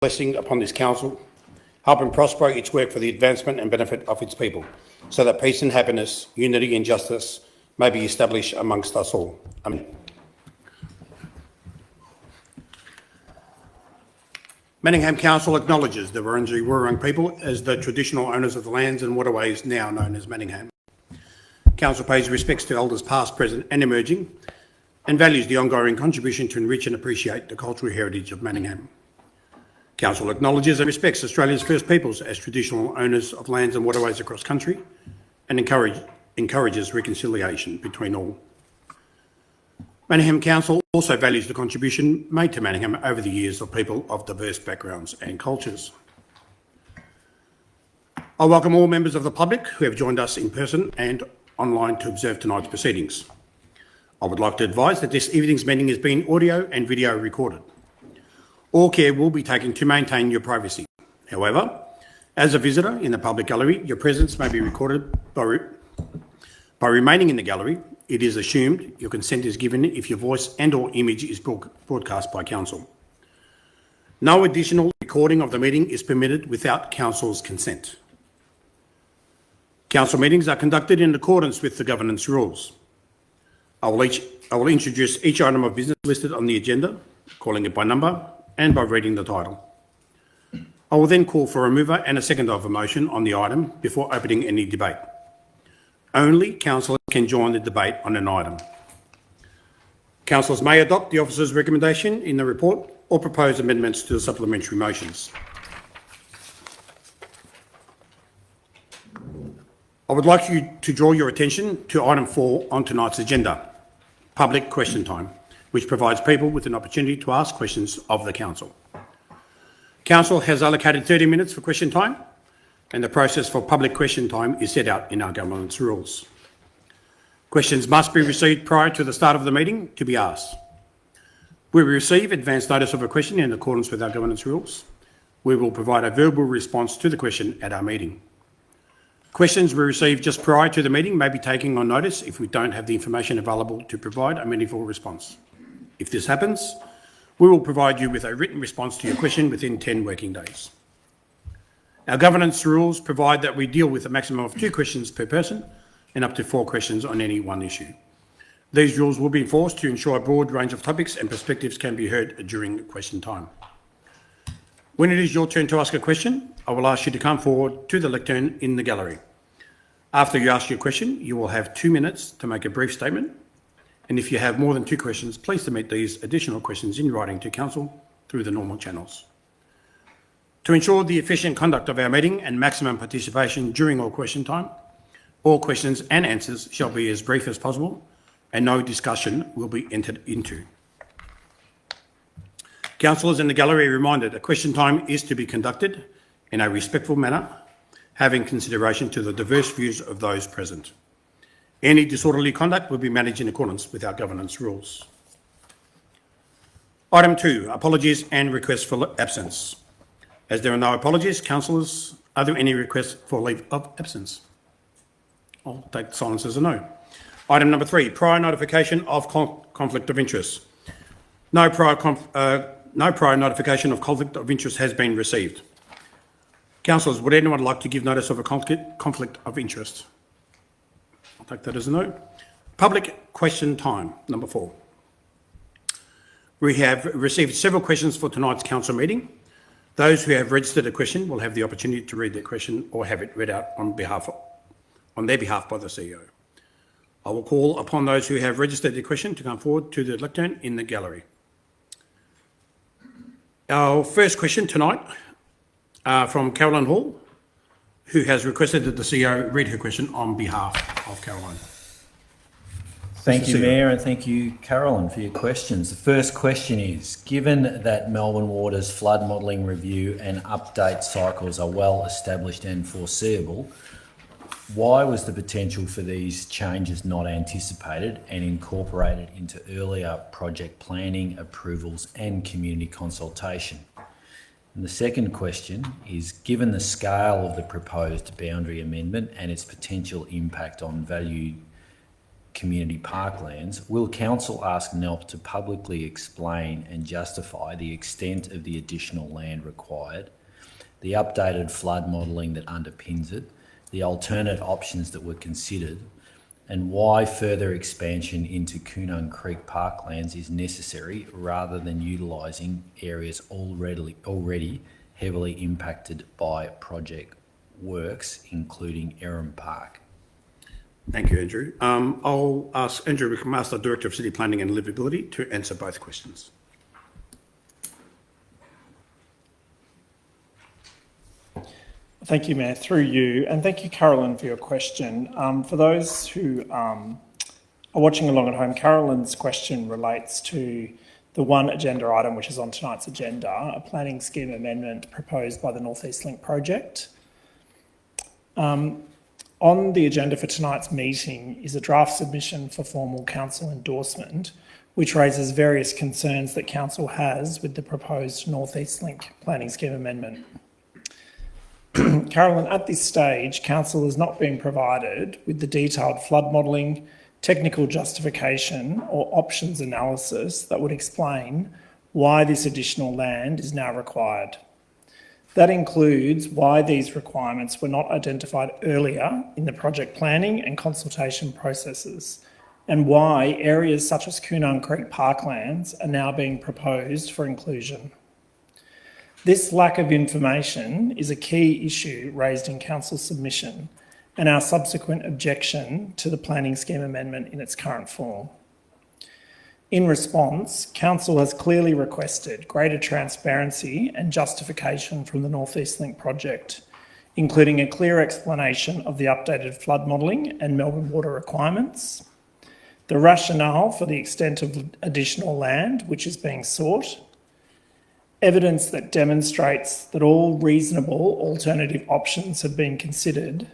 blessing upon this council, help and prosper its work for the advancement and benefit of its people, so that peace and happiness, unity and justice may be established amongst us all. Amen. Manningham Council acknowledges the Wurundjeri people as the traditional owners of the lands and waterways now known as Manningham. Council pays respects to elders past, present and emerging, and values the ongoing contribution to enrich and appreciate the cultural heritage of Manningham. Council acknowledges and respects Australia's First Peoples as traditional owners of lands and waterways across country, and encourages reconciliation between all. Manningham Council also values the contribution made to Manningham over the years of people of diverse backgrounds and cultures. I welcome all members of the public who have joined us in person and online to observe tonight's proceedings. I would like to advise that this evening's meeting is being audio and video recorded. All care will be taken to maintain your privacy. However, as a visitor in the public gallery, your presence may be recorded. By remaining in the gallery, it is assumed your consent is given if your voice and or image is broadcast by council. No additional recording of the meeting is permitted without council's consent. Council meetings are conducted in accordance with the governance rules. I will introduce each item of business listed on the agenda, calling it by number and by reading the title. I will then call for a mover and a seconder of a motion on the item before opening any debate. Only councillors can join the debate on an item. Councillors may adopt the officer's recommendation in the report or propose amendments to the supplementary motions. I would like you to draw your attention to item 4 on tonight's agenda, public question time, which provides people with an opportunity to ask questions of the council. Council has allocated 30 minutes for question time, and the process for public question time is set out in our governance rules. Questions must be received prior to the start of the meeting to be asked. We will receive advance notice of a question in accordance with our governance rules. We will provide a verbal response to the question at our meeting. Questions we receive just prior to the meeting may be taken on notice if we don't have the information available to provide a meaningful response. If this happens, we will provide you with a written response to your question within 10 working days. Our governance rules provide that we deal with a maximum of 2 questions per person and up to 4 questions on any one issue. These rules will be enforced to ensure a broad range of topics and perspectives can be heard during question time. When it is your turn to ask a question, I will ask you to come forward to the lectern in the gallery. After you ask your question, you will have 2 minutes to make a brief statement. And if you have more than 2 questions, please submit these additional questions in writing to council through the normal channels. To ensure the efficient conduct of our meeting and maximum participation during all question time, all questions and answers shall be as brief as possible and no discussion will be entered into. Councillors in the gallery are reminded that question time is to be conducted in a respectful manner, having consideration to the diverse views of those present. Any disorderly conduct will be managed in accordance with our governance rules. Item 2, apologies and requests for absence. As there are no apologies, councillors, are there any requests for leave of absence? I'll take silence as a no. Item number 3, prior notification of conflict of interest. No prior notification of conflict of interest has been received. Councillors, would anyone like to give notice of a conflict of interest? I'll take that as a no. Public question time, number 4. We have received several questions for tonight's council meeting. Those who have registered a question will have the opportunity to read their question or have it read out on their behalf by the CEO. I will call upon those who have registered their question to come forward to the lectern in the gallery. Our first question tonight from Caroline Hall, who has requested that the CEO read her question on behalf of Caroline. Thank you, Mayor, and thank you, Caroline, for your questions. The first question is, given that Melbourne Water's flood modelling review and update cycles are well established and foreseeable, why was the potential for these changes not anticipated and incorporated into earlier project planning, approvals and community consultation? And the second question is, given the scale of the proposed boundary amendment and its potential impact on valued community parklands, will Council ask NELP to publicly explain and justify the extent of the additional land required, the updated flood modelling that underpins it, the alternate options that were considered, and why further expansion into Coonung Creek parklands is necessary rather than utilising areas already heavily impacted by project works, including Erin Park? Thank you, Andrew. I'll ask Andrew McMaster, Director of City Planning and Livability, to answer both questions. Thank you, Mayor, through you, and thank you, Carolyn, for your question. For those who are watching along at home, Carolyn's question relates to the one agenda item which is on tonight's agenda, a planning scheme amendment proposed by the North East Link project. On the agenda for tonight's meeting is a draft submission for formal council endorsement, which raises various concerns that council has with the proposed North East Link planning scheme amendment. Carolyn, at this stage, council has not been provided with the detailed flood modelling, technical justification or options analysis that would explain why this additional land is now required. That includes why these requirements were not identified earlier in the project planning and consultation processes, and why areas such as Coonung Creek parklands are now being proposed for inclusion. This lack of information is a key issue raised in council's submission and our subsequent objection to the planning scheme amendment in its current form. In response, council has clearly requested greater transparency and justification from the North East Link project, including a clear explanation of the updated flood modelling and Melbourne water requirements, the rationale for the extent of additional land which is being sought, evidence that demonstrates that all reasonable alternative options have been considered,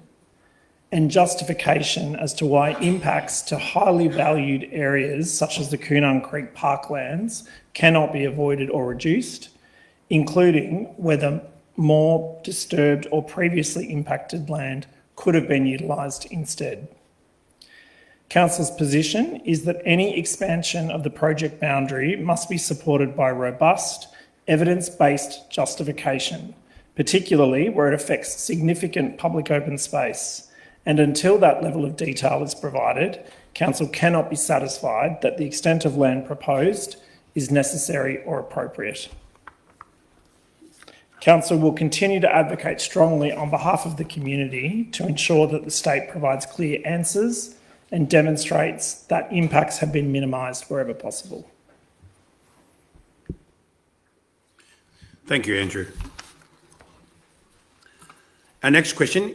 and justification as to why impacts to highly valued areas such as the Coonung Creek parklands cannot be avoided or reduced, including whether more disturbed or previously impacted land could have been utilised instead. Council's position is that any expansion of the project boundary must be supported by robust, evidence-based justification, particularly where it affects significant public open space. And until that level of detail is provided, council cannot be satisfied that the extent of land proposed is necessary or appropriate. Council will continue to advocate strongly on behalf of the community to ensure that the state provides clear answers and demonstrates that impacts have been minimised wherever possible. Thank you, Andrew. Our next questions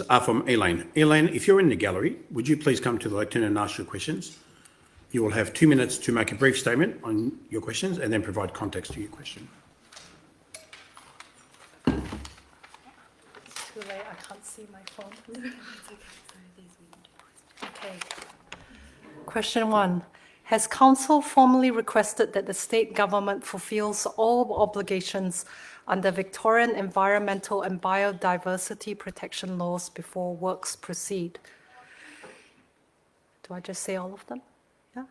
are from Elaine. Elaine, if you're in the gallery, would you please come to the lectern and ask your questions? You will have 2 minutes to make a brief statement on your questions and then provide context to your question. Too late, I can't see my phone. Okay. Question 1. Has Council formally requested that the state government fulfills all obligations under Victorian environmental and biodiversity protection laws before works proceed? Do I just say all of them? Yeah.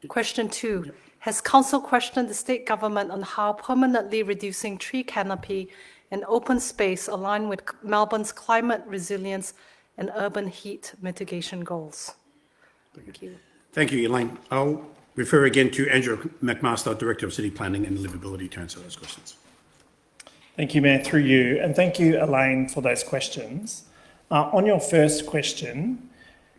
Question 2. Yep. Has Council questioned the state government on how permanently reducing tree canopy and open space align with Melbourne's climate resilience and urban heat mitigation goals? Thank you. Thank you, Elaine. I'll refer again to Andrew McMaster, Director of City Planning and Livability, to answer those questions. Thank you, Mayor, through you, and thank you, Elaine, for those questions. On your first question,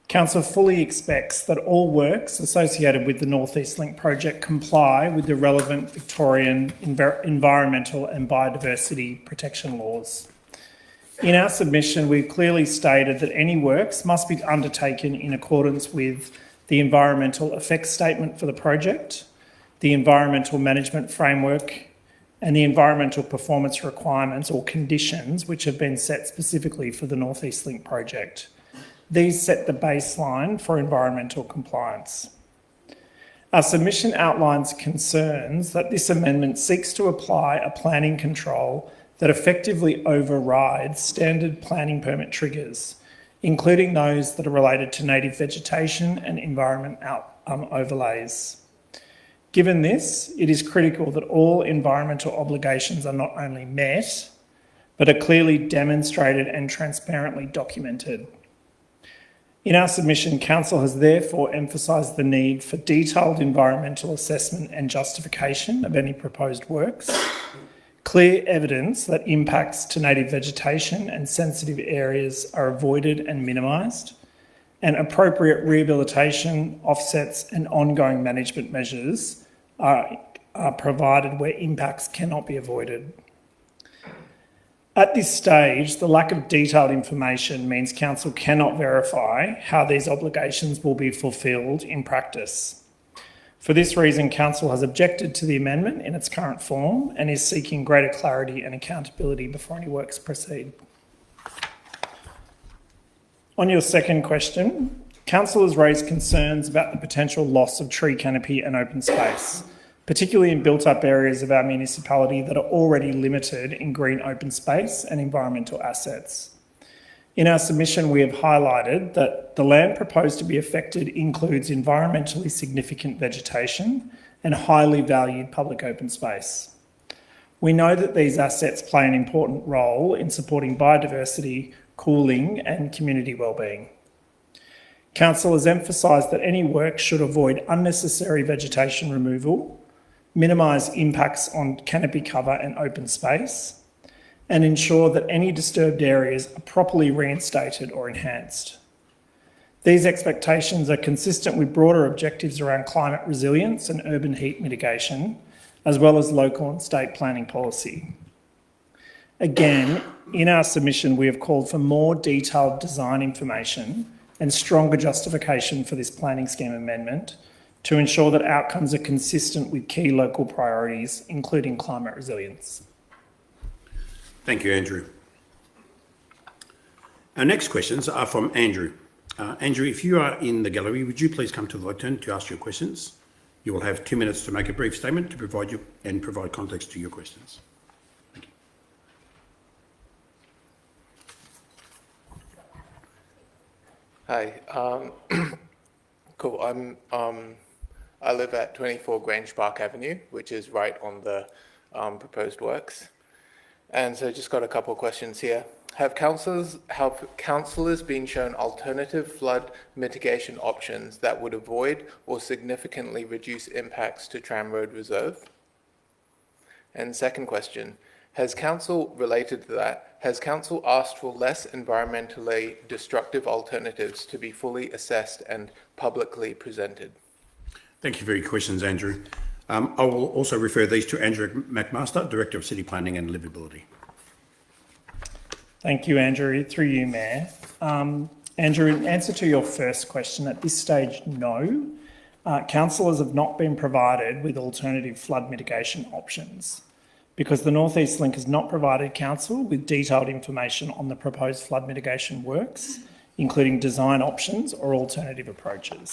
Council fully expects that all works associated with the North East Link project comply with the relevant Victorian environmental and biodiversity protection laws. In our submission, we've clearly stated that any works must be undertaken in accordance with the environmental effects statement for the project, the environmental management framework, and the environmental performance requirements or conditions which have been set specifically for the North East Link project. These set the baseline for environmental compliance. Our submission outlines concerns that this amendment seeks to apply a planning control that effectively overrides standard planning permit triggers, including those that are related to native vegetation and environment overlays. Given this, it is critical that all environmental obligations are not only met, but are clearly demonstrated and transparently documented. In our submission, Council has therefore emphasised the need for detailed environmental assessment and justification of any proposed works, clear evidence that impacts to native vegetation and sensitive areas are avoided and minimised, and appropriate rehabilitation, offsets and ongoing management measures are provided where impacts cannot be avoided. At this stage, the lack of detailed information means Council cannot verify how these obligations will be fulfilled in practice. For this reason, Council has objected to the amendment in its current form and is seeking greater clarity and accountability before any works proceed. On your second question, Council has raised concerns about the potential loss of tree canopy and open space, particularly in built-up areas of our municipality that are already limited in green open space and environmental assets. In our submission, we have highlighted that the land proposed to be affected includes environmentally significant vegetation and highly valued public open space. We know that these assets play an important role in supporting biodiversity, cooling and community wellbeing. Council has emphasised that any work should avoid unnecessary vegetation removal, minimise impacts on canopy cover and open space, and ensure that any disturbed areas are properly reinstated or enhanced. These expectations are consistent with broader objectives around climate resilience and urban heat mitigation, as well as local and state planning policy. Again, in our submission, we have called for more detailed design information and stronger justification for this planning scheme amendment to ensure that outcomes are consistent with key local priorities, including climate resilience. Thank you, Andrew. Our next questions are from Andrew. Andrew, if you are in the gallery, would you please come to the lectern to ask your questions? You will have 2 minutes to make a brief statement to provide context to your questions. Thank you. Hi. Cool. I live at 24 Grange Park Avenue, which is right on the proposed works. And so just got a couple of questions here. Have councillors been shown alternative flood mitigation options that would avoid or significantly reduce impacts to Tram Road Reserve? And second question, related to that, has council asked for less environmentally destructive alternatives to be fully assessed and publicly presented? Thank you for your questions, Andrew. I will also refer these to Andrew McMaster, Director of City Planning and Livability. Thank you, Andrew. Through you, Mayor. Andrew, in answer to your first question, at this stage, no. Councillors have not been provided with alternative flood mitigation options because the North East Link has not provided Council with detailed information on the proposed flood mitigation works, including design options or alternative approaches.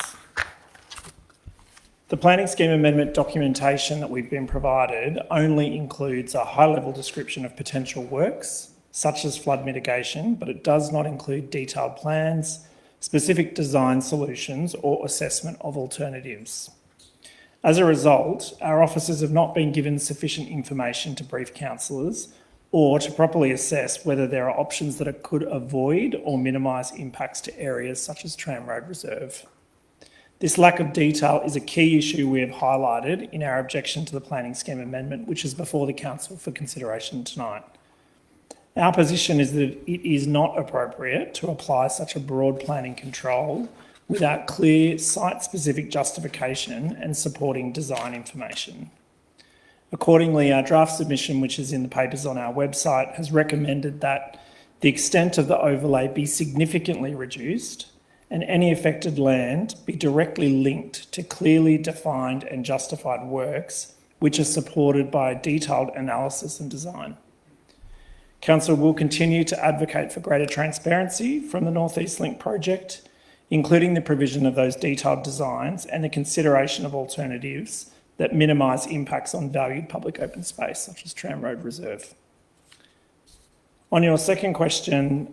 The planning scheme amendment documentation that we've been provided only includes a high-level description of potential works, such as flood mitigation, but it does not include detailed plans, specific design solutions, or assessment of alternatives. As a result, our officers have not been given sufficient information to brief councillors or to properly assess whether there are options that could avoid or minimise impacts to areas such as Tram Road Reserve. This lack of detail is a key issue we have highlighted in our objection to the planning scheme amendment, which is before the Council for consideration tonight. Our position is that it is not appropriate to apply such a broad planning control without clear site-specific justification and supporting design information. Accordingly, our draft submission, which is in the papers on our website, has recommended that the extent of the overlay be significantly reduced and any affected land be directly linked to clearly defined and justified works which are supported by a detailed analysis and design. Council will continue to advocate for greater transparency from the North East Link project, including the provision of those detailed designs and the consideration of alternatives that minimise impacts on valued public open space, such as Tram Road Reserve. On your second question,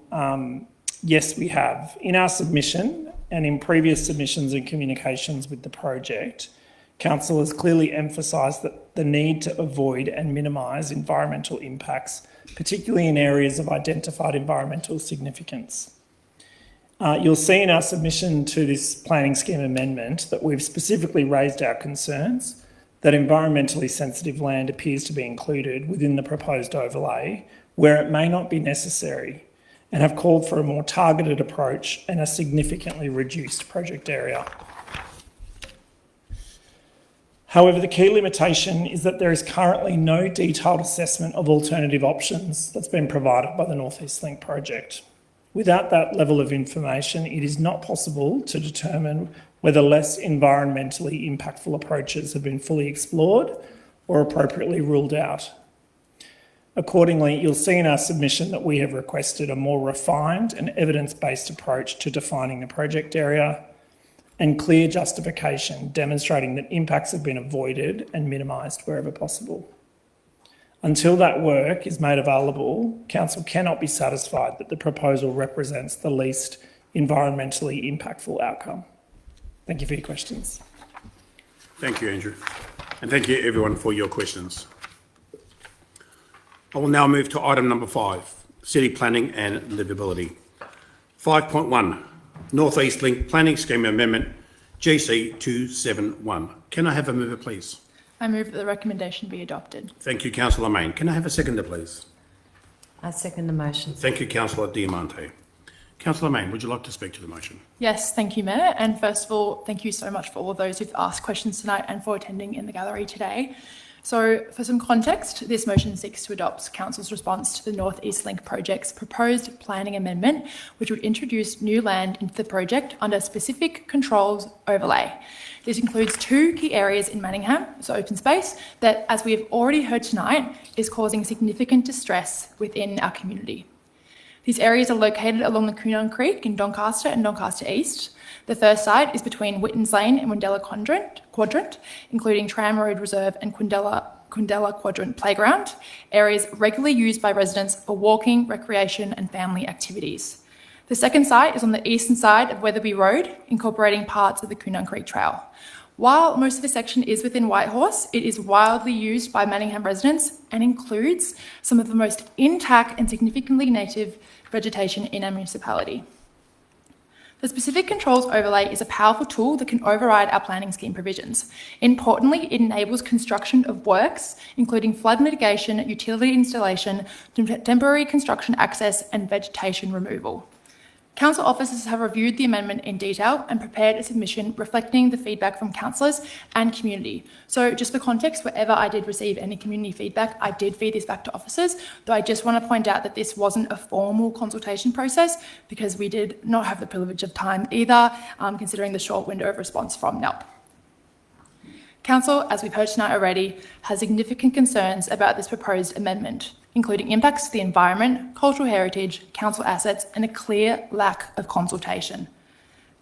yes, we have. In our submission and in previous submissions and communications with the project, Council has clearly emphasised that the need to avoid and minimise environmental impacts, particularly in areas of identified environmental significance. You'll see in our submission to this planning scheme amendment that we've specifically raised our concerns that environmentally sensitive land appears to be included within the proposed overlay where it may not be necessary, and have called for a more targeted approach and a significantly reduced project area. However, the key limitation is that there is currently no detailed assessment of alternative options that's been provided by the North East Link project. Without that level of information, it is not possible to determine whether less environmentally impactful approaches have been fully explored or appropriately ruled out. Accordingly, you'll see in our submission that we have requested a more refined and evidence-based approach to defining the project area and clear justification demonstrating that impacts have been avoided and minimised wherever possible. Until that work is made available, Council cannot be satisfied that the proposal represents the least environmentally impactful outcome. Thank you for your questions. Thank you, Andrew. And thank you, everyone, for your questions. I will now move to item number 5, City Planning and Livability. 5.1, North East Link Planning Scheme Amendment, GC 271. Can I have a mover, please? I move that the recommendation be adopted. Thank you, Councillor Main. Can I have a seconder, please? I second the motion. Thank you, Councillor Diamante. Councillor Main, would you like to speak to the motion? Yes, thank you, Mayor. And first of all, thank you so much for all of those who've asked questions tonight and for attending in the gallery today. So for some context, this motion seeks to adopt Council's response to the North East Link project's proposed planning amendment, which would introduce new land into the project under specific controls overlay. This includes 2 key areas in Manningham, so open space, that, as we have already heard tonight, is causing significant distress within our community. These areas are located along the Coonan Creek in Doncaster and Doncaster East. The first site is between Whittons Lane and Quindella Quadrant, including Tram Road Reserve and Quindella Quadrant Playground, areas regularly used by residents for walking, recreation and family activities. The second site is on the eastern side of Weatherby Road, incorporating parts of the Coonan Creek Trail. While most of the section is within Whitehorse, it is widely used by Manningham residents and includes some of the most intact and significantly native vegetation in our municipality. The specific controls overlay is a powerful tool that can override our planning scheme provisions. Importantly, it enables construction of works, including flood mitigation, utility installation, temporary construction access, and vegetation removal. Council officers have reviewed the amendment in detail and prepared a submission reflecting the feedback from councillors and community. So just for context, wherever I did receive any community feedback, I did feed this back to officers, though I just want to point out that this wasn't a formal consultation process because we did not have the privilege of time either, considering the short window of response from NELP. Council, as we've heard tonight already, has significant concerns about this proposed amendment, including impacts to the environment, cultural heritage, council assets, and a clear lack of consultation.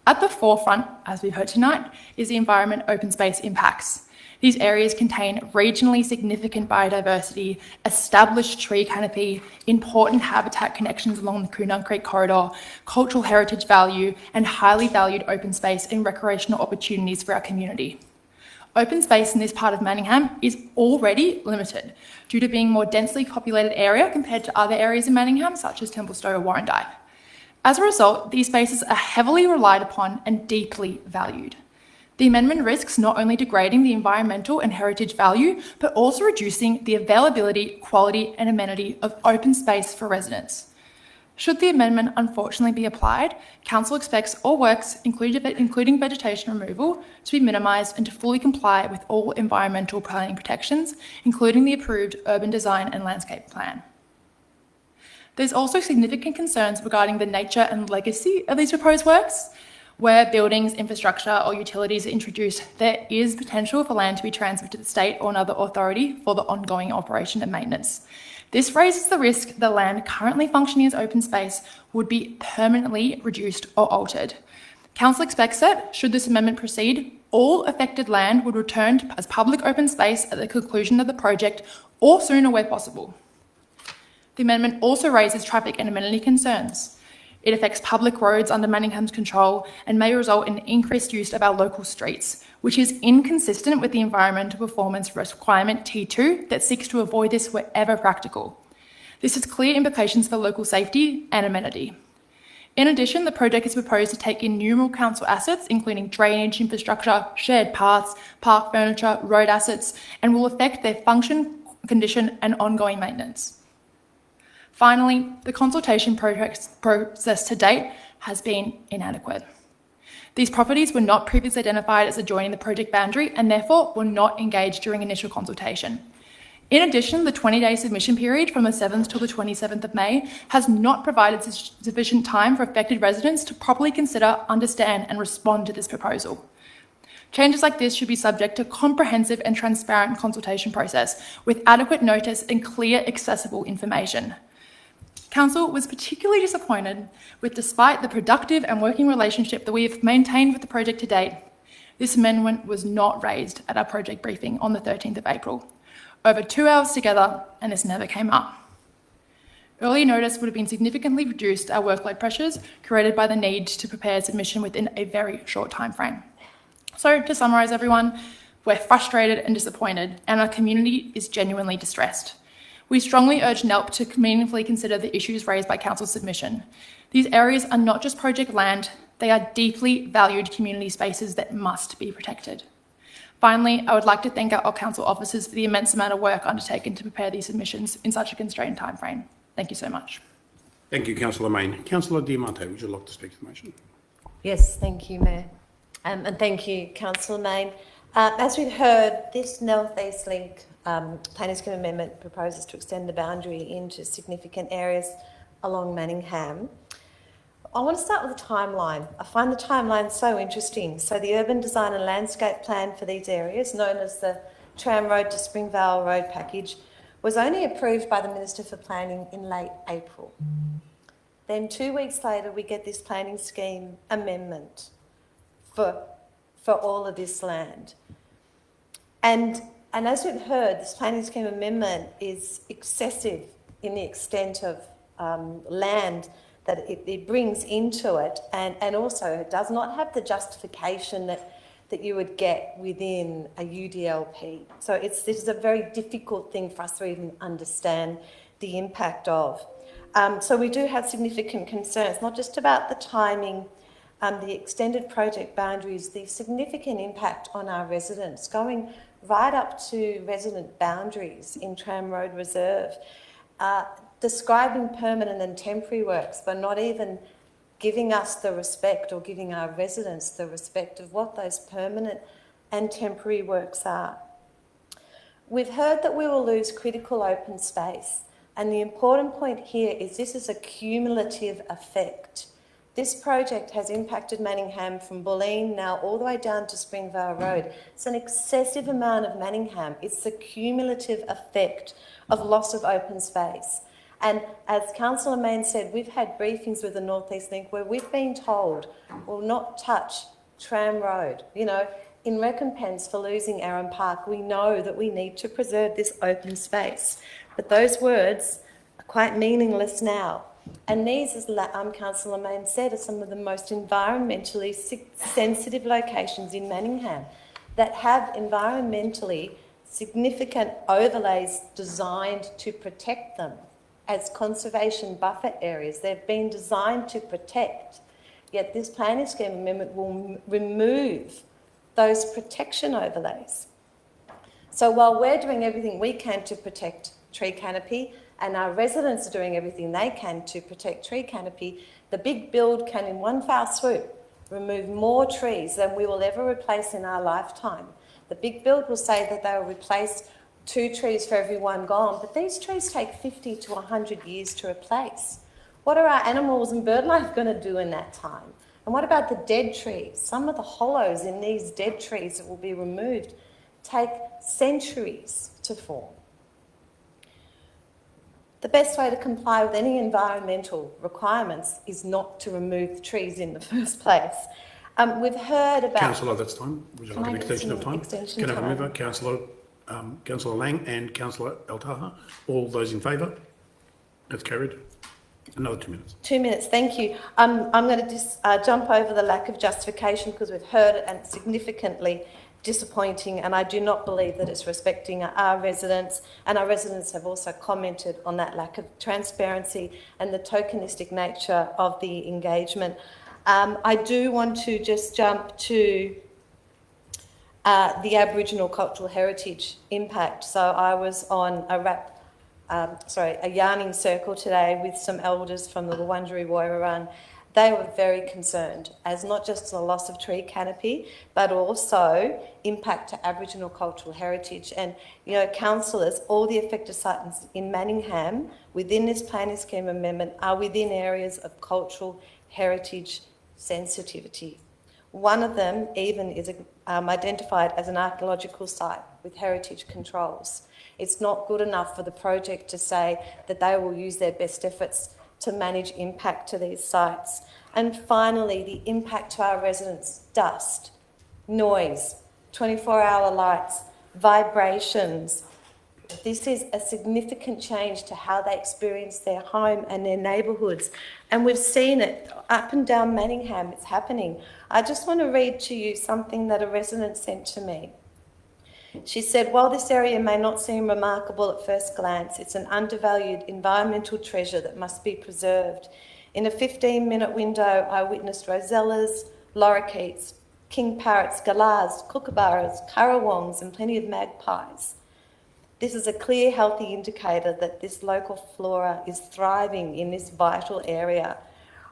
At the forefront, as we've heard tonight, is the environment open space impacts. These areas contain regionally significant biodiversity, established tree canopy, important habitat connections along the Coonan Creek corridor, cultural heritage value, and highly valued open space and recreational opportunities for our community. Open space in this part of Manningham is already limited due to being a more densely populated area compared to other areas in Manningham, such as Templestowe or Warrandyte. As a result, these spaces are heavily relied upon and deeply valued. The amendment risks not only degrading the environmental and heritage value, but also reducing the availability, quality, and amenity of open space for residents. Should the amendment unfortunately be applied, Council expects all works, including vegetation removal, to be minimised and to fully comply with all environmental planning protections, including the approved urban design and landscape plan. There's also significant concerns regarding the nature and legacy of these proposed works. Where buildings, infrastructure or utilities are introduced, there is potential for land to be transferred to the state or another authority for the ongoing operation and maintenance. This raises the risk that land currently functioning as open space would be permanently reduced or altered. Council expects that, should this amendment proceed, all affected land would return as public open space at the conclusion of the project or sooner where possible. The amendment also raises traffic and amenity concerns. It affects public roads under Manningham's control and may result in increased use of our local streets, which is inconsistent with the Environmental Performance Requirement T2 that seeks to avoid this wherever practical. This has clear implications for local safety and amenity. In addition, the project is proposed to take in numerous council assets, including drainage infrastructure, shared paths, park furniture, road assets, and will affect their function, condition, and ongoing maintenance. Finally, the consultation process to date has been inadequate. These properties were not previously identified as adjoining the project boundary and therefore were not engaged during initial consultation. In addition, the 20-day submission period from the 7th till the 27th of May has not provided sufficient time for affected residents to properly consider, understand and respond to this proposal. Changes like this should be subject to comprehensive and transparent consultation process with adequate notice and clear, accessible information. Council was particularly disappointed with, despite the productive and working relationship that we have maintained with the project to date, this amendment was not raised at our project briefing on the 13th of April. Over 2 hours together, and this never came up. Early notice would have been significantly reduced our workload pressures created by the need to prepare submission within a very short time frame. So to summarise everyone, we're frustrated and disappointed, and our community is genuinely distressed. We strongly urge NELP to meaningfully consider the issues raised by Council's submission. These areas are not just project land, they are deeply valued community spaces that must be protected. Finally, I would like to thank our Council officers for the immense amount of work undertaken to prepare these submissions in such a constrained timeframe. Thank you so much. Thank you, Councillor Main. Councillor Diamante, would you like to speak to the motion? Yes, thank you, Mayor. And thank you, Councillor Main. As we've heard, this North East Link Planning Scheme Amendment proposes to extend the boundary into significant areas along Manningham. I want to start with the timeline. I find the timeline so interesting. So the Urban Design and Landscape Plan for these areas, known as the Tram Road to Springvale Road Package, was only approved by the Minister for Planning in late April. Then 2 weeks later, we get this planning scheme amendment for all of this land. And as we've heard, this planning scheme amendment is excessive in the extent of land that it brings into it, and also it does not have the justification that you would get within a UDLP. So this is a very difficult thing for us to even understand the impact of. So we do have significant concerns, not just about the timing, the extended project boundaries, the significant impact on our residents, going right up to resident boundaries in Tram Road Reserve, describing permanent and temporary works, but not even giving us the respect or giving our residents the respect of what those permanent and temporary works are. We've heard that we will lose critical open space, and the important point here is this is a cumulative effect. This project has impacted Manningham from Bulleen now all the way down to Springvale Road. It's an excessive amount of Manningham. It's the cumulative effect of loss of open space. And as Councillor Main said, we've had briefings with the North East Link where we've been told we'll not touch Tram Road. You know, in recompense for losing Arran Park, we know that we need to preserve this open space. But those words are quite meaningless now. And these, as Councillor Main said, are some of the most environmentally sensitive locations in Manningham that have environmentally significant overlays designed to protect them as conservation buffer areas. They've been designed to protect, yet this planning scheme amendment will remove those protection overlays. So while we're doing everything we can to protect tree canopy, and our residents are doing everything they can to protect tree canopy, the big build can in one foul swoop remove more trees than we will ever replace in our lifetime. The big build will say that they will replace 2 trees for every one gone, but these trees take 50 to 100 years to replace. What are our animals and bird life going to do in that time? And what about the dead trees? Some of the hollows in these dead trees that will be removed take centuries to form. The best way to comply with any environmental requirements is not to remove the trees in the first place. We've heard about... Councillor, that's time. Would you like an extension of time? Can I have a mover? Councillor Lang and Councillor El Taha. All those in favour? That's carried. Another 2 minutes. 2 minutes, thank you. I'm going to just jump over the lack of justification because we've heard it and it's significantly disappointing, and I do not believe that it's respecting our residents, and our residents have also commented on that lack of transparency and the tokenistic nature of the engagement. I do want to just jump to the Aboriginal cultural heritage impact. So I was on a yarning circle today with some elders from the Wurundjeri Woiwurrung. They were very concerned, as not just the loss of tree canopy, but also impact to Aboriginal cultural heritage. And, you know, councillors, all the affected sites in Manningham within this planning scheme amendment are within areas of cultural heritage sensitivity. One of them even is identified as an archaeological site with heritage controls. It's not good enough for the project to say that they will use their best efforts to manage impact to these sites. And finally, the impact to our residents: dust, noise, 24-hour lights, vibrations. This is a significant change to how they experience their home and their neighbourhoods. And we've seen it up and down Manningham, it's happening. I just want to read to you something that a resident sent to me. She said, while this area may not seem remarkable at first glance, it's an undervalued environmental treasure that must be preserved. In a 15-minute window, I witnessed rosellas, lorikeets, king parrots, galahs, kookaburras, currawongs, and plenty of magpies. This is a clear, healthy indicator that this local flora is thriving in this vital area.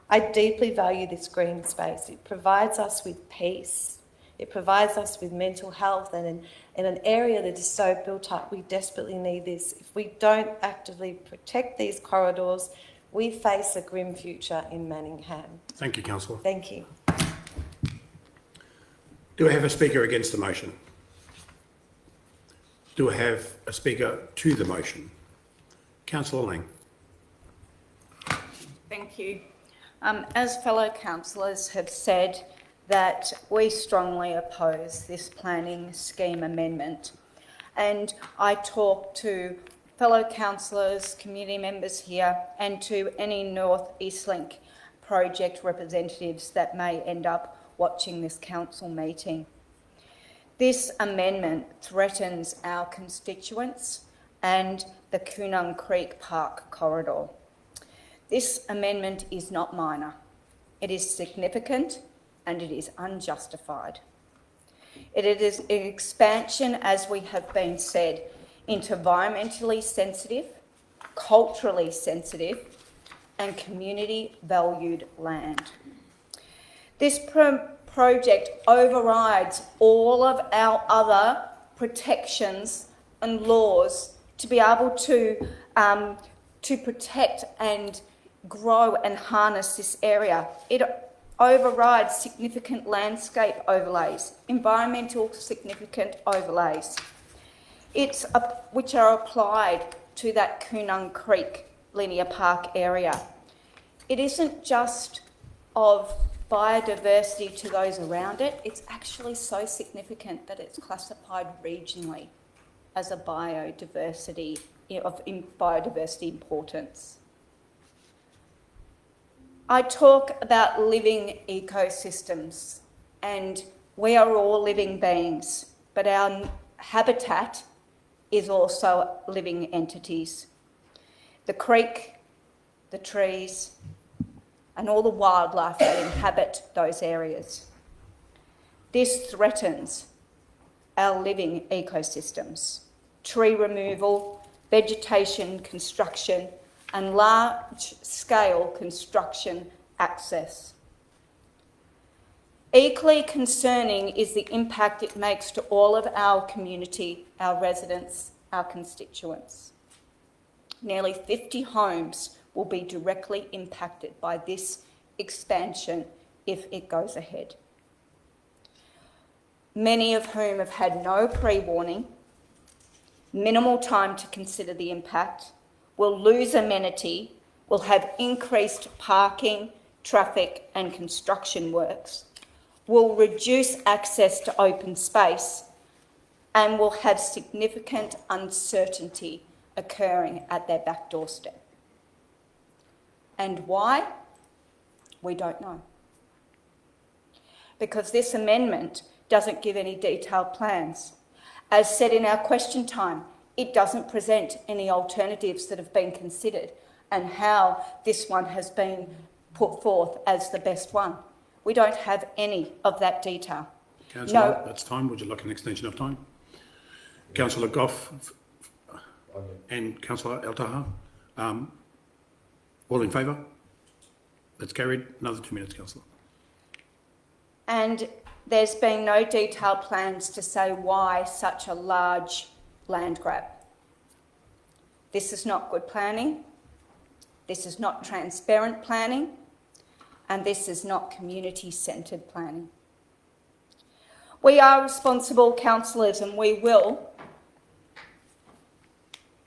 I deeply value this green space. It provides us with peace. It provides us with mental health, and in an area that is so built up, we desperately need this. If we don't actively protect these corridors, we face a grim future in Manningham. Thank you, Councillor. Thank you. Do I have a speaker against the motion? Do I have a speaker to the motion? Councillor Lang. Thank you. As fellow councillors have said, that we strongly oppose this planning scheme amendment. And I talk to fellow councillors, community members here, and to any North East Link project representatives that may end up watching this council meeting. This amendment threatens our constituents and the Coonung Creek Park corridor. This amendment is not minor. It is significant and it is unjustified. It is an expansion, as we have been said, into environmentally sensitive, culturally sensitive and community valued land. This project overrides all of our other protections and laws to be able to protect and grow and harness this area. It overrides significant landscape overlays, environmental significant overlays, which are applied to that Coonung Creek Linear Park area. It isn't just of biodiversity to those around it, it's actually so significant that it's classified regionally as a biodiversity importance. I talk about living ecosystems, and we are all living beings, but our habitat is also living entities. The creek, the trees, and all the wildlife that inhabit those areas. This threatens our living ecosystems. Tree removal, vegetation construction, and large-scale construction access. Equally concerning is the impact it makes to all of our community, our residents, our constituents. Nearly 50 homes will be directly impacted by this expansion if it goes ahead. Many of whom have had no pre-warning, minimal time to consider the impact, will lose amenity, will have increased parking, traffic and construction works, will reduce access to open space, and will have significant uncertainty occurring at their back doorstep. And why? We don't know. Because this amendment doesn't give any detailed plans. As said in our question time, it doesn't present any alternatives that have been considered and how this one has been put forth as the best one. We don't have any of that detail. Councillor, that's time. Would you like an extension of time? Councillor Goff and Councillor El Taha, all in favour? That's carried. Another 2 minutes, Councillor. And there's been no detailed plans to say why such a large land grab. This is not good planning. This is not transparent planning. And this is not community-centred planning. We are responsible councillors and we will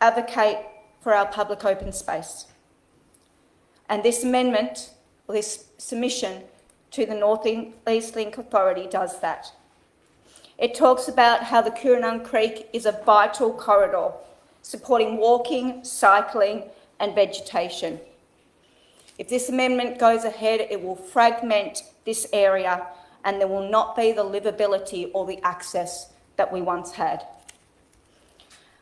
advocate for our public open space. And this amendment, or this submission to the North East Link Authority does that. It talks about how the Kooranung Creek is a vital corridor, supporting walking, cycling and vegetation. If this amendment goes ahead, it will fragment this area and there will not be the livability or the access that we once had.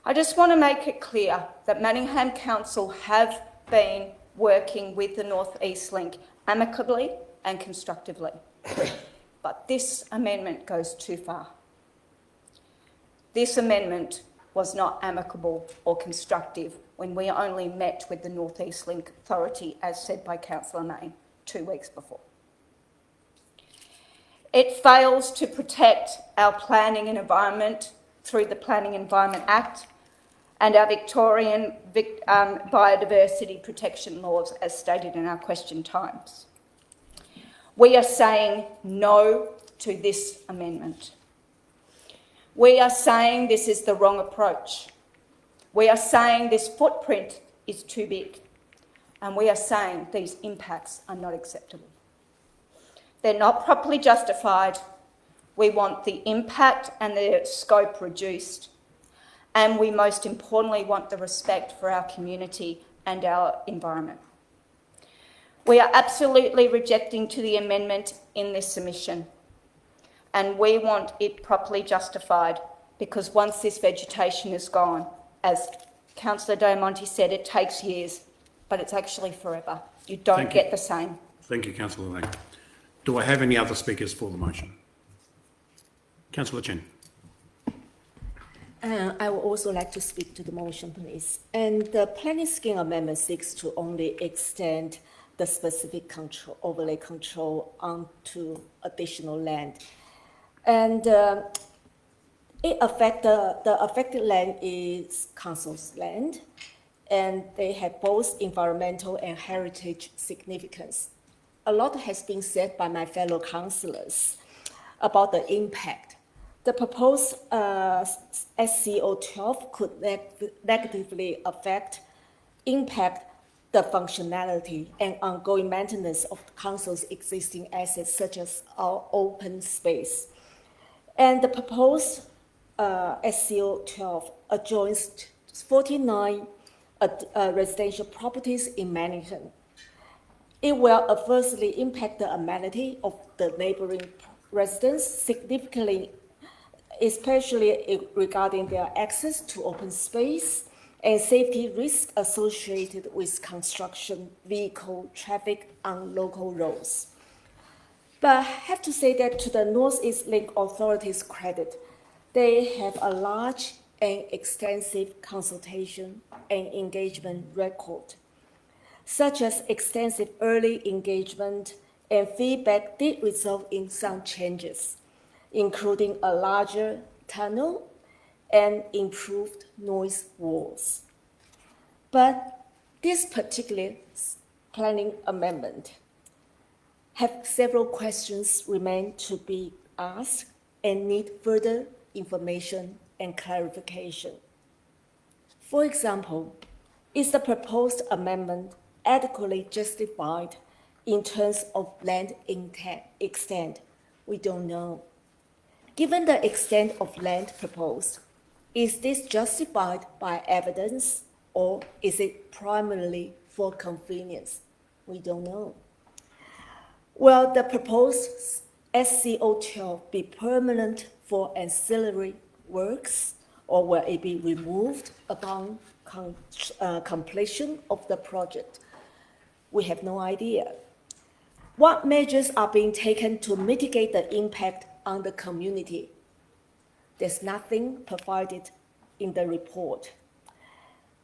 I just want to make it clear that Manningham Council have been working with the North East Link amicably and constructively. But this amendment goes too far. This amendment was not amicable or constructive when we only met with the North East Link Authority, as said by Councillor Main 2 weeks before. It fails to protect our planning and environment through the Planning Environment Act and our Victorian biodiversity protection laws, as stated in our question times. We are saying no to this amendment. We are saying this is the wrong approach. We are saying this footprint is too big. And we are saying these impacts are not acceptable. They're not properly justified. We want the impact and the scope reduced. And we most importantly want the respect for our community and our environment. We are absolutely rejecting to the amendment in this submission. And we want it properly justified because once this vegetation is gone, as Councillor Diamonte said, it takes years, but it's actually forever. You don't get the same. Thank you, Councillor Lang. Do I have any other speakers for the motion? Councillor Chen. I would also like to speak to the motion, please. And the planning scheme amendment seeks to only extend the specific control, overlay control onto additional land. And it the affected land is council's land, and they have both environmental and heritage significance. A lot has been said by my fellow councillors about the impact. The proposed SCO 12 could negatively impact the functionality and ongoing maintenance of the council's existing assets, such as our open space. And the proposed SCO 12 adjoins 49 residential properties in Manningham. It will adversely impact the amenity of the neighboring residents significantly, especially regarding their access to open space and safety risks associated with construction, vehicle traffic on local roads. But I have to say that to the North East Link Authority's credit, they have a large and extensive consultation and engagement record, such as extensive early engagement and feedback did result in some changes, including a larger tunnel and improved noise walls. But this particular planning amendment have several questions remain to be asked and need further information and clarification. For example, is the proposed amendment adequately justified in terms of land extent? We don't know. Given the extent of land proposed, is this justified by evidence or is it primarily for convenience? We don't know. Will the proposed SCO12 be permanent for ancillary works, or will it be removed upon completion of the project? We have no idea. What measures are being taken to mitigate the impact on the community? There's nothing provided in the report.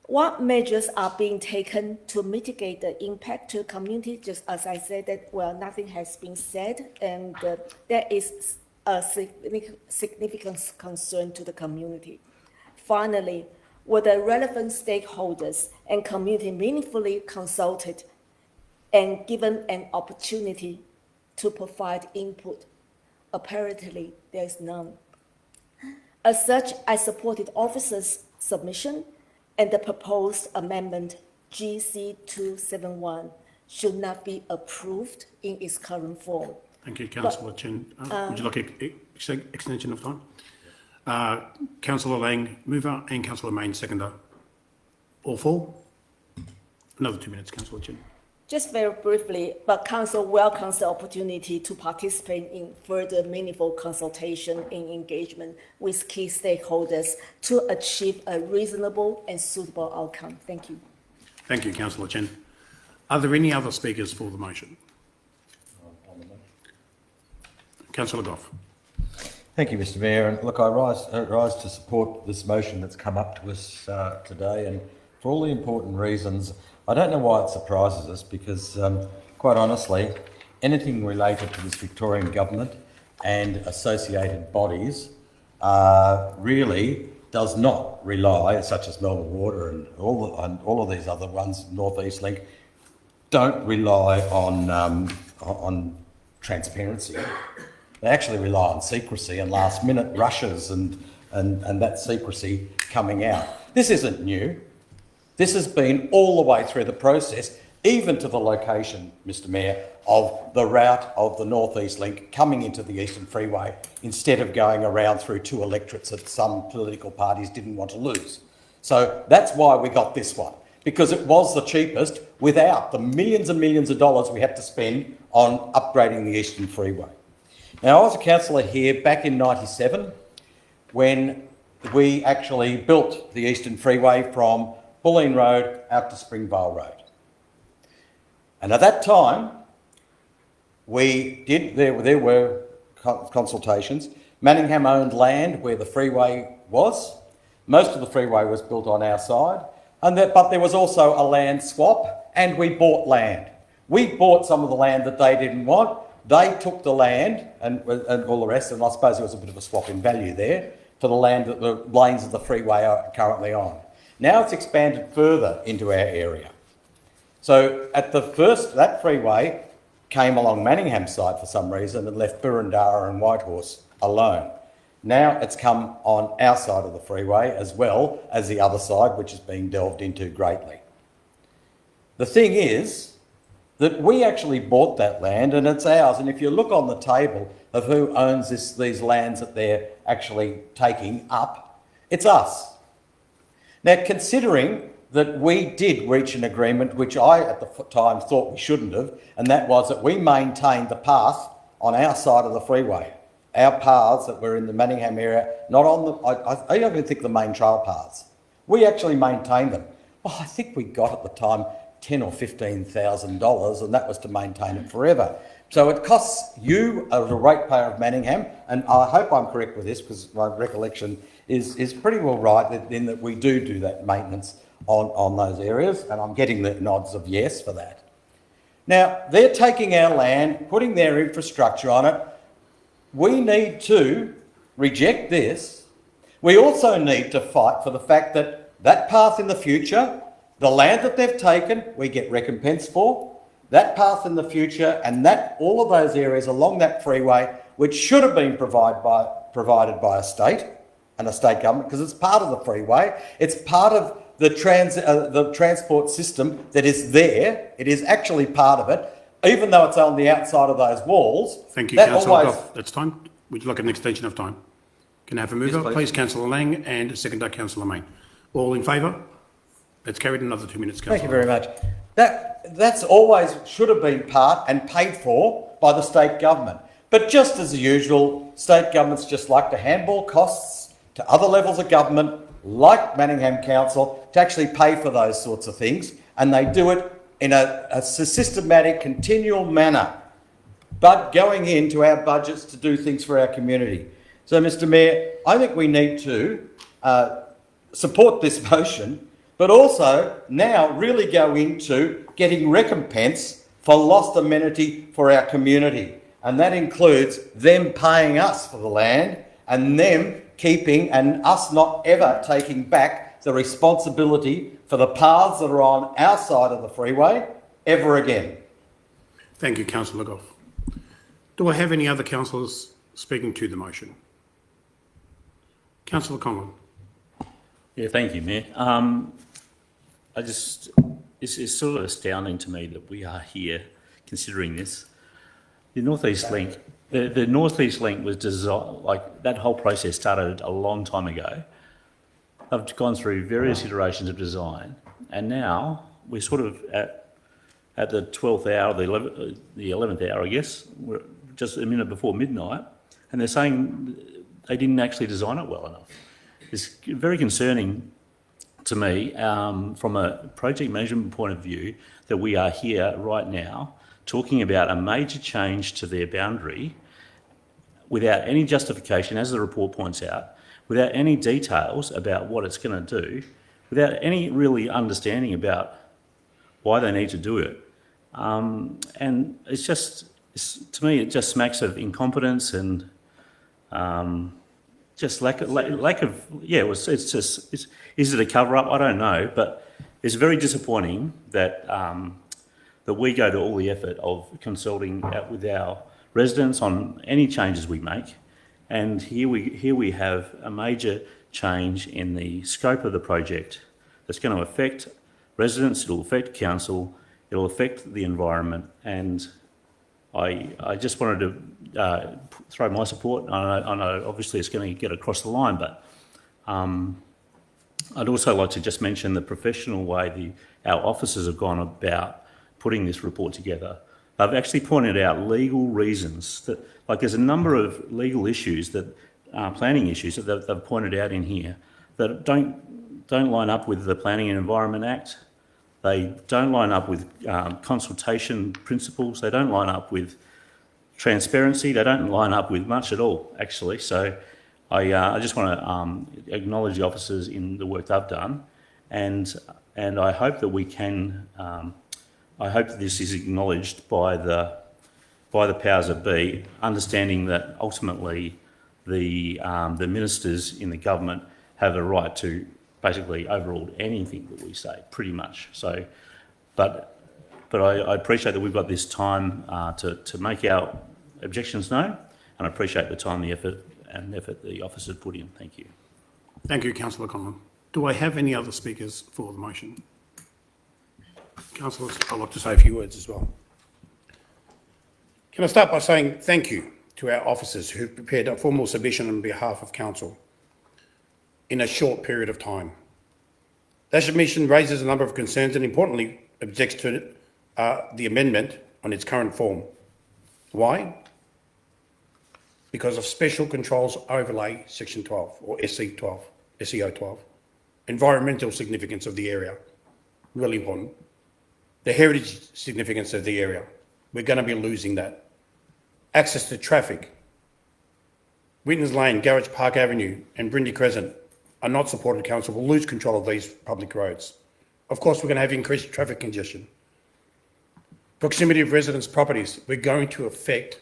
What measures are being taken to mitigate the impact to the community? Just as I said that, well, nothing has been said, and there is a significant concern to the community. Finally, were the relevant stakeholders and community meaningfully consulted and given an opportunity to provide input? Apparently, there is none. As such, I supported officers' submission, and the proposed amendment GC271 should not be approved in its current form. Thank you, Councillor Chen. Would you like an extension of time? Councillor Lang, mover, and Councillor Mayne, seconder. All four? Another 2 minutes, Councillor Chen. Just very briefly, but Council welcomes the opportunity to participate in further meaningful consultation and engagement with key stakeholders to achieve a reasonable and suitable outcome. Thank you. Thank you, Councillor Chen. Are there any other speakers for the motion? Councillor Goff. Thank you, Mr Mayor. And look, I rise to support this motion that's come up to us today, and for all the important reasons. I don't know why it surprises us, because quite honestly, anything related to this Victorian government and associated bodies really does not rely, such as Melbourne Water and all of these other ones, North East Link, don't rely on transparency. They actually rely on secrecy and last-minute rushes and that secrecy coming out. This isn't new. This has been all the way through the process, even to the location, Mr Mayor, of the route of the North East Link coming into the Eastern Freeway instead of going around through two electorates that some political parties didn't want to lose. So that's why we got this one, because it was the cheapest without the millions and millions of dollars we had to spend on upgrading the Eastern Freeway. Now, I was a councillor here back in '97 when we actually built the Eastern Freeway from Bulleen Road out to Springvale Road. And at that time, there were consultations. Manningham owned land where the freeway was. Most of the freeway was built on our side, but there was also a land swap, and we bought land. We bought some of the land that they didn't want. They took the land and all the rest, and I suppose there was a bit of a swap in value there for the land that the lanes of the freeway are currently on. Now it's expanded further into our area. So at the first, that freeway came along Manningham's side for some reason and left Burundara and Whitehorse alone. Now it's come on our side of the freeway as well as the other side, which is being delved into greatly. The thing is that we actually bought that land and it's ours. And if you look on the table of who owns these lands that they're actually taking up, it's us. Now, considering that we did reach an agreement, which I at the time thought we shouldn't have, and that was that we maintained the path on our side of the freeway, our paths that were in the Manningham area, not on the, I don't even think the main trail paths. We actually maintained them. Well, I think we got at the time $10,000 or $15,000, and that was to maintain it forever. So it costs you, as a ratepayer of Manningham, and I hope I'm correct with this because my recollection is pretty well right in that we do that maintenance on those areas, and I'm getting the nods of yes for that. Now, they're taking our land, putting their infrastructure on it. We need to reject this. We also need to fight for the fact that that path in the future, the land that they've taken, we get recompense for. That path in the future and that all of those areas along that freeway, which should have been provided by a state and a state government, because it's part of the freeway. It's part of the transport system that is there. It is actually part of it, even though it's on the outside of those walls. Thank you, Councillor Goff. That's time. Would you like an extension of time? Can I have a mover? Yes, please, Councillor Lang, and seconder, Councillor Mayne. All in favour? That's carried. Another 2 minutes, Councillor. Thank you very much. That's always should have been part and paid for by the state government. But just as usual, state governments just like to handball costs to other levels of government, like Manningham Council, to actually pay for those sorts of things, and they do it in a systematic, continual manner, but going into our budgets to do things for our community. So, Mr Mayor, I think we need to support this motion, but also now really go into getting recompense for lost amenity for our community. And that includes them paying us for the land and them keeping and us not ever taking back the responsibility for the paths that are on our side of the freeway ever again. Thank you, Councillor Goff. Do I have any other councillors speaking to the motion? Councillor Conlon. Yeah, thank you, Mayor. It's sort of astounding to me that we are here considering this. The North East Link, the North East Link was designed, like that whole process started a long time ago. I've gone through various iterations of design, and now we're sort of at the 12th hour, the 11th hour, I guess. We're just a minute before midnight, and they're saying they didn't actually design it well enough. It's very concerning to me from a project management point of view that we are here right now talking about a major change to their boundary without any justification, as the report points out, without any details about what it's going to do, without any really understanding about why they need to do it. And to me, it just smacks of incompetence and just lack of, yeah, is it a cover up? I don't know, but it's very disappointing that that we go to all the effort of consulting with our residents on any changes we make, and here we have a major change in the scope of the project that's going to affect residents, it'll affect council, it'll affect the environment, and I just wanted to throw my support. I know obviously it's going to get across the line, but I'd also like to just mention the professional way our officers have gone about putting this report together. They've actually pointed out legal reasons that, like, there's a number of legal issues that planning issues that they've pointed out in here that don't line up with the Planning and Environment Act. They don't line up with consultation principles. They don't line up with transparency. They don't line up with much at all, actually. So I just want to acknowledge the officers in the work they've done, and I hope that we can. I hope that this is acknowledged by the powers that be, understanding that ultimately the ministers in the government have a right to basically overrule anything that we say, pretty much. So, but I appreciate that we've got this time to make our objections known, and I appreciate the time, the effort the officers put in. Thank you. Thank you, Councillor Conlon. Do I have any other speakers for the motion? Councillors, I'd like to say a few words as well. Can I start by saying thank you to our officers who've prepared a formal submission on behalf of Council in a short period of time. That submission raises a number of concerns and importantly objects to the amendment on its current form. Why? Because of Special Controls Overlay Section 12 or SCO 12. Environmental significance of the area, really important. The heritage significance of the area, we're going to be losing that. Access to traffic. Whitners Lane, Garage Park Avenue and Brindy Crescent are not supported. Council will lose control of these public roads. Of course, we're going to have increased traffic congestion. Proximity of residents' properties, we're going to affect,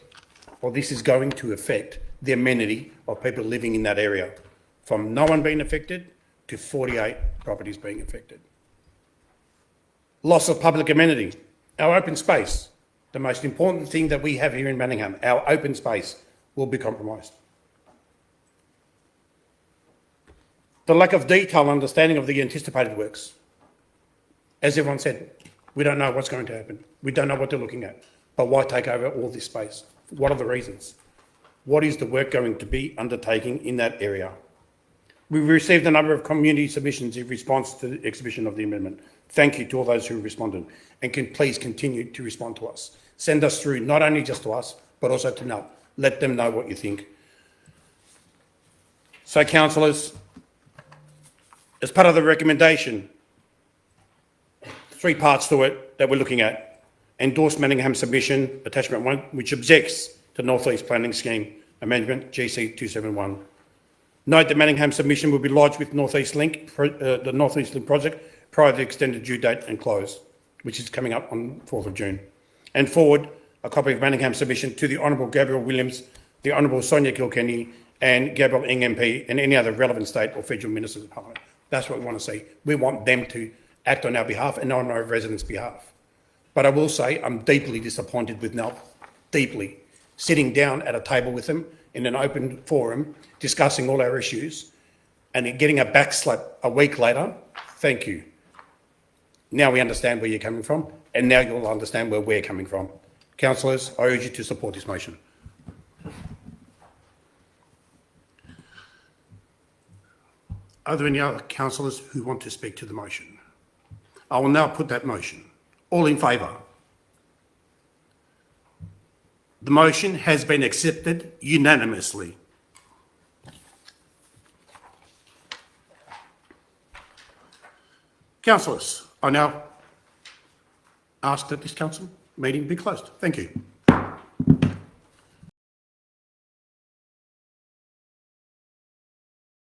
or this is going to affect the amenity of people living in that area, from no one being affected to 48 properties being affected. Loss of public amenity, our open space, the most important thing that we have here in Manningham, our open space will be compromised. The lack of detailed understanding of the anticipated works. As everyone said, we don't know what's going to happen. We don't know what they're looking at. But why take over all this space? What are the reasons? What is the work going to be undertaking in that area? We received a number of community submissions in response to the exhibition of the amendment. Thank you to all those who responded, and please continue to respond to us. Send us through, not only just to us, but also to NAL. Let them know what you think. So, councillors, as part of the recommendation, 3 parts to it that we're looking at. Endorse Manningham submission, attachment 1, which objects to North East Planning Scheme Amendment, GC 271. Note that Manningham submission will be lodged with North East Link, the North East Link project, prior to the extended due date and close, which is coming up on 4th of June. And forward a copy of Manningham submission to the Honourable Gabriel Williams, the Honourable Sonia Kilkenny, and Gabriel Ing MP, and any other relevant state or federal ministers of parliament. That's what we want to see. We want them to act on our behalf and on our residents' behalf. But I will say I'm deeply disappointed with NAL, deeply. Sitting down at a table with them in an open forum, discussing all our issues, and then getting a backslap a week later. Thank you. Now we understand where you're coming from, and now you'll understand where we're coming from. Councillors, I urge you to support this motion. Are there any other councillors who want to speak to the motion? I will now put that motion. All in favour? The motion has been accepted unanimously. Councillors, I now ask that this council meeting be closed. Thank you.